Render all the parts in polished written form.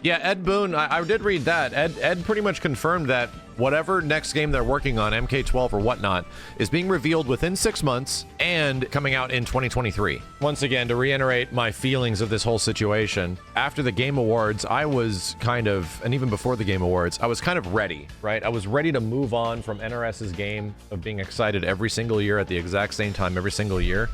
Yeah, Ed Boon, I did read that. Ed pretty much confirmed that whatever next game they're working on, MK12 or whatnot, is being revealed within 6 months and coming out in 2023. Once again, to reiterate my feelings of this whole situation, after the Game Awards, I was kind of, and even before the Game Awards, I was kind of ready, right? I was ready to move on from NRS's game of being excited every single year at the exact same time every single year.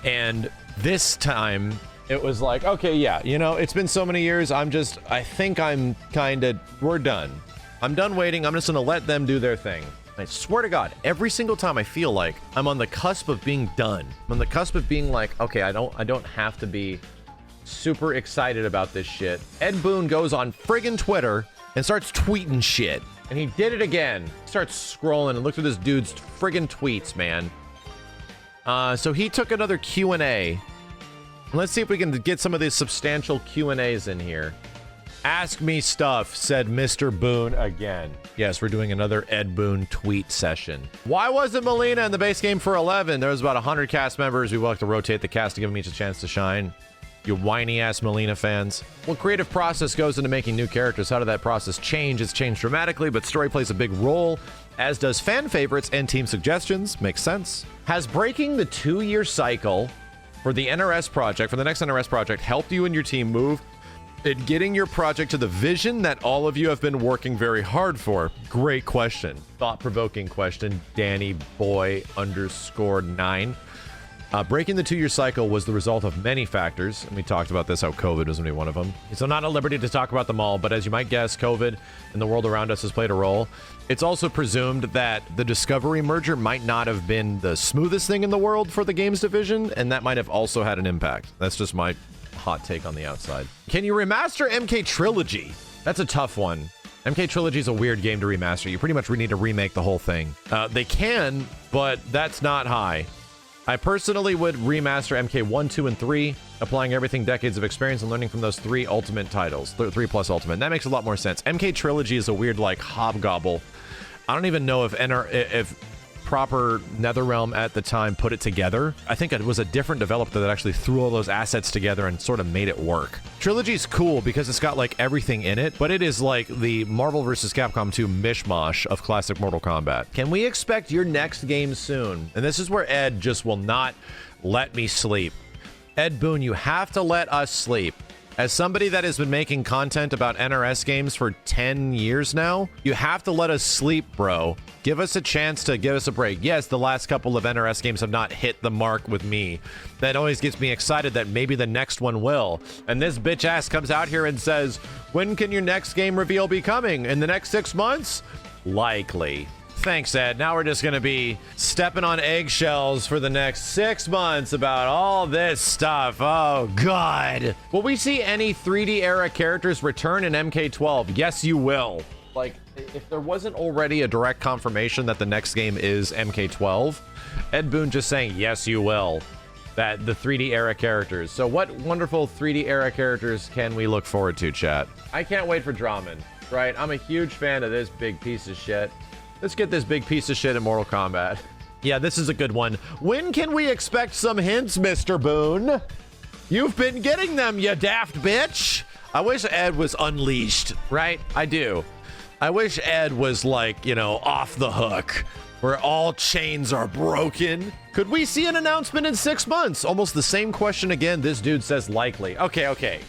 And this time, it was like, okay, yeah, you know, it's been so many years. I think I'm we're done. I'm done waiting. I'm just gonna let them do their thing. I swear to God, every single time I feel like I'm on the cusp of being done. I'm on the cusp of being like, okay, I don't have to be super excited about this shit. Ed Boon goes on friggin' Twitter and starts tweeting shit. And he did it again. Starts scrolling and looked at this dude's friggin' tweets, man. So he took another Q&A. Let's see if we can get some of these substantial Q&As in here. Ask me stuff, said Mr. Boon again. Yes, we're doing another Ed Boon tweet session. Why wasn't Melina in the base game for 11? There was about 100 cast members. We will have to rotate the cast to give them each a chance to shine. You whiny-ass Melina fans. What creative process goes into making new characters? How did that process change? It's changed dramatically, but story plays a big role, as does fan favorites and team suggestions. Makes sense. Has breaking the 2-year cycle for the NRS project, for the next NRS project, helped you and your team move in getting your project to the vision that all of you have been working very hard for? Great question. Thought-provoking question, Danny Boy _9. Breaking the 2-year cycle was the result of many factors, and we talked about this, how COVID was only one of them. So not at liberty to talk about them all, but as you might guess, COVID and the world around us has played a role. It's also presumed that the Discovery merger might not have been the smoothest thing in the world for the games division, and that might have also had an impact. That's just my hot take on the outside. Can you remaster MK Trilogy? That's a tough one. MK Trilogy is a weird game to remaster. You pretty much need to remake the whole thing. They can, but that's not high. I personally would remaster MK 1, 2, and 3, applying everything, decades of experience, and learning from those 3 Ultimate titles. 3 plus Ultimate. That makes a lot more sense. MK Trilogy is a weird, like, hobgobble. I don't even know if proper NetherRealm at the time put it together. I think it was a different developer that actually threw all those assets together and sort of made it work. Trilogy's cool because it's got like everything in it, but it is like the Marvel vs. Capcom 2 mishmash of classic Mortal Kombat. Can we expect your next game soon? And this is where Ed just will not let me sleep. Ed Boon, you have to let us sleep. As somebody that has been making content about NRS games for 10 years now, you have to let us sleep, bro. Give us a chance to give us a break. Yes, the last couple of NRS games have not hit the mark with me. That always gets me excited that maybe the next one will. And this bitch ass comes out here and says, when can your next game reveal be coming? In the next 6 months? Likely. Thanks, Ed. Now we're just going to be stepping on eggshells for the next 6 months about all this stuff. Oh, God. Will we see any 3D era characters return in MK12? Yes, you will. Like, if there wasn't already a direct confirmation that the next game is MK12, Ed Boon just saying, yes, you will. That the 3D era characters. So what wonderful 3D era characters can we look forward to, chat? I can't wait for Draman, right? I'm a huge fan of this big piece of shit. Let's get this big piece of shit in Mortal Kombat. Yeah, this is a good one. When can we expect some hints, Mr. Boon? You've been getting them, you daft bitch. I wish Ed was unleashed, right? I do. I wish Ed was like, you know, off the hook, where all chains are broken. Could we see an announcement in 6 months? Almost the same question again. This dude says likely. Okay.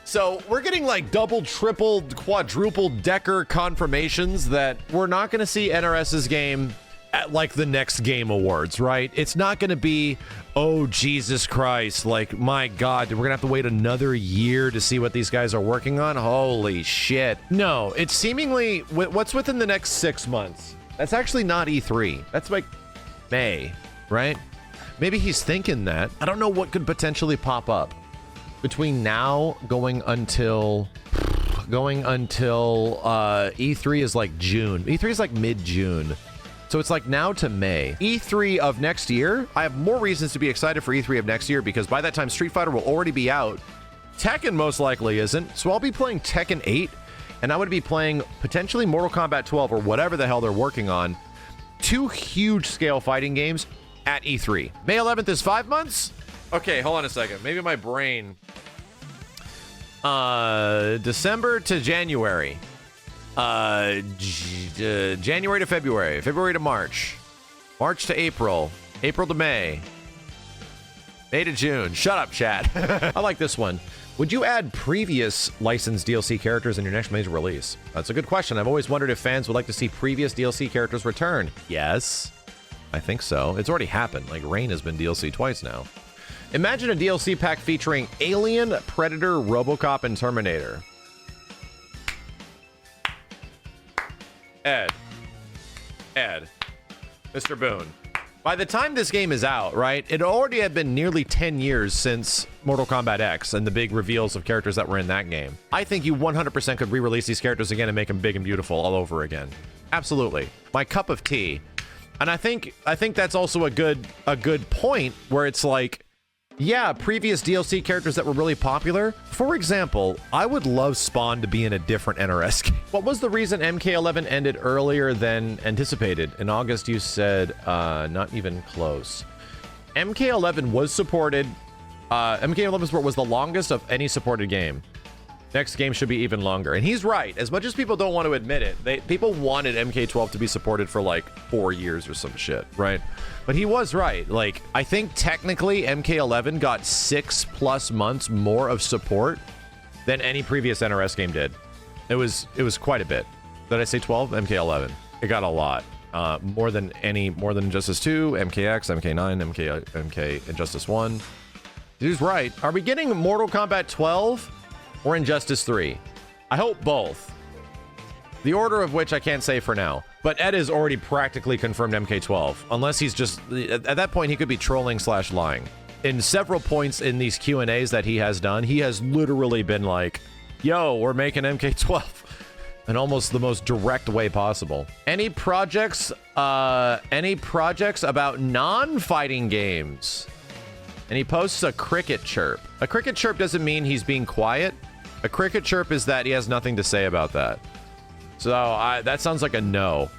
So we're getting like double, triple, quadruple decker confirmations that we're not going to see NRS's game at like the next Game Awards, right? It's not going to be, oh, Jesus Christ, like, my God, we're going to have to wait another year to see what these guys are working on. Holy shit. No, it's seemingly what's within the next 6 months. That's actually not E3. That's like May, right? Maybe he's thinking that. I don't know what could potentially pop up between now going until E3 is like June. E3 is like mid-June. So it's like now to May. E3 of next year, I have more reasons to be excited for E3 of next year because by that time Street Fighter will already be out. Tekken most likely isn't. So I'll be playing Tekken 8 and I would be playing potentially Mortal Kombat 12 or whatever the hell they're working on. 2 huge scale fighting games at E3. May 11th is 5 months? Okay, hold on a second. Maybe my brain. December to January. January to February. February to March. March to April. April to May. May to June. Shut up, chat. I like this one. Would you add previous licensed DLC characters in your next major release? That's a good question. I've always wondered if fans would like to see previous DLC characters return. Yes, I think so. It's already happened. Like, Rain has been DLC twice now. Imagine a DLC pack featuring Alien, Predator, RoboCop, and Terminator. Ed, Mr. Boon. By the time this game is out, right, it already had been nearly 10 years since Mortal Kombat X and the big reveals of characters that were in that game. I think you 100% could re-release these characters again and make them big and beautiful all over again. Absolutely. My cup of tea. And I think that's also a good point where it's like, yeah, previous DLC characters that were really popular. For example, I would love Spawn to be in a different NRS game. What was the reason MK11 ended earlier than anticipated? In August, you said not even close. MK11 was supported. MK11 support was the longest of any supported game. Next game should be even longer. And he's right. As much as people don't want to admit it, people wanted MK12 to be supported for like 4 years or some shit, right? But he was right. Like, I think technically MK11 got 6+ months more of support than any previous NRS game did. It was quite a bit. Did I say 12? MK11. It got a lot. More than Injustice 2, MKX, MK9, MK Injustice 1. Dude's right. Are we getting Mortal Kombat 12? Or Injustice 3. I hope both. The order of which I can't say for now. But Ed has already practically confirmed MK12. Unless he's just... At that point, he could be trolling / lying. In several points in these Q&As that he has done, he has literally been like, yo, we're making MK12. In almost the most direct way possible. Any projects about non-fighting games? And he posts a cricket chirp. A cricket chirp doesn't mean he's being quiet. A cricket chirp is that he has nothing to say about that. So that sounds like a no.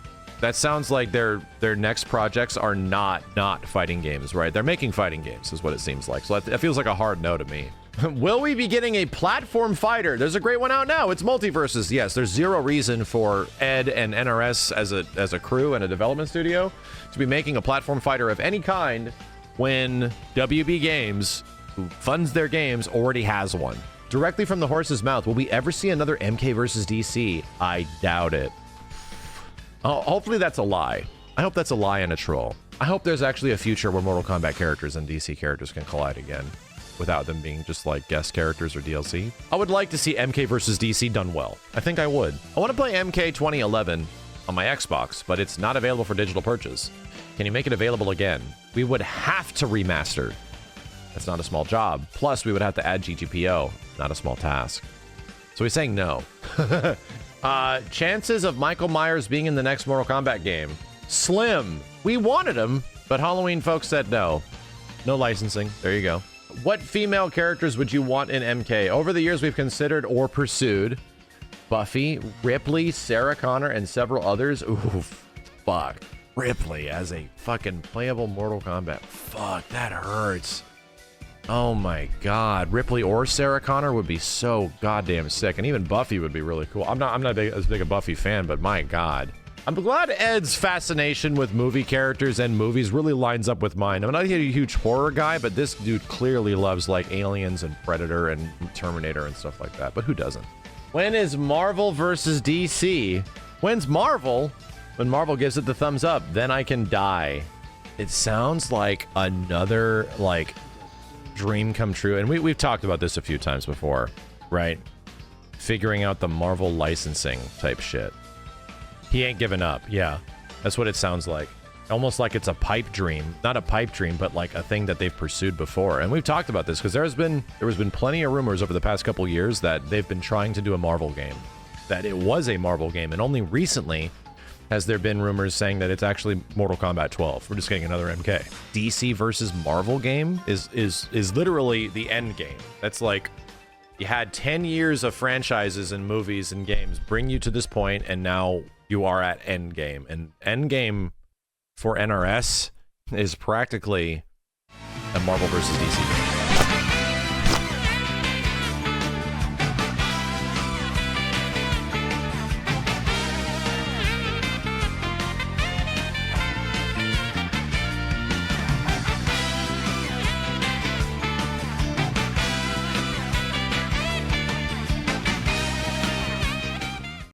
That sounds like their next projects are not fighting games, right? They're making fighting games is what it seems like. So that feels like a hard no to me. Will we be getting a platform fighter? There's a great one out now. It's Multiverses. Yes, there's zero reason for Ed and NRS as a crew and a development studio to be making a platform fighter of any kind when WB Games, who funds their games, already has one. Directly from the horse's mouth, will we ever see another MK versus DC? I doubt it. Oh, hopefully that's a lie. I hope that's a lie and a troll. I hope there's actually a future where Mortal Kombat characters and DC characters can collide again without them being just like guest characters or DLC. I would like to see MK versus DC done well. I think I would. I want to play MK 2011 on my Xbox, but it's not available for digital purchase. Can you make it available again? We would have to remaster. That's not a small job. Plus, we would have to add GGPO. Not a small task. So he's saying no. Chances of Michael Myers being in the next Mortal Kombat game? Slim. We wanted him, but Halloween folks said no. No licensing. There you go. What female characters would you want in MK? Over the years, we've considered or pursued Buffy, Ripley, Sarah Connor, and several others. Ooh, fuck. Ripley as a fucking playable Mortal Kombat. Fuck, that hurts. Oh my god. Ripley or Sarah Connor would be so goddamn sick. And even Buffy would be really cool. I'm not as big a Buffy fan, but my god. I'm glad Ed's fascination with movie characters and movies really lines up with mine. I'm not a huge horror guy, but this dude clearly loves like Aliens and Predator and Terminator and stuff like that. But who doesn't? When is Marvel versus DC? When's Marvel? When Marvel gives it the thumbs up, then I can die. It sounds like another like dream come true. And we've talked about this a few times before, right? Figuring out the Marvel licensing type shit. He ain't giving up. Yeah, that's what it sounds like. Almost like it's a pipe dream. Not a pipe dream, but like a thing that they've pursued before. And we've talked about this because there has been plenty of rumors over the past couple years that they've been trying to do a Marvel game. That it was a Marvel game. And only recently has there been rumors saying that it's actually Mortal Kombat 12. We're just getting another MK. DC versus Marvel game is literally the end game. That's like, You had 10 years of franchises and movies and games bring you to this point, and now you are at Endgame. And Endgame for NRS is practically a Marvel vs. DC game.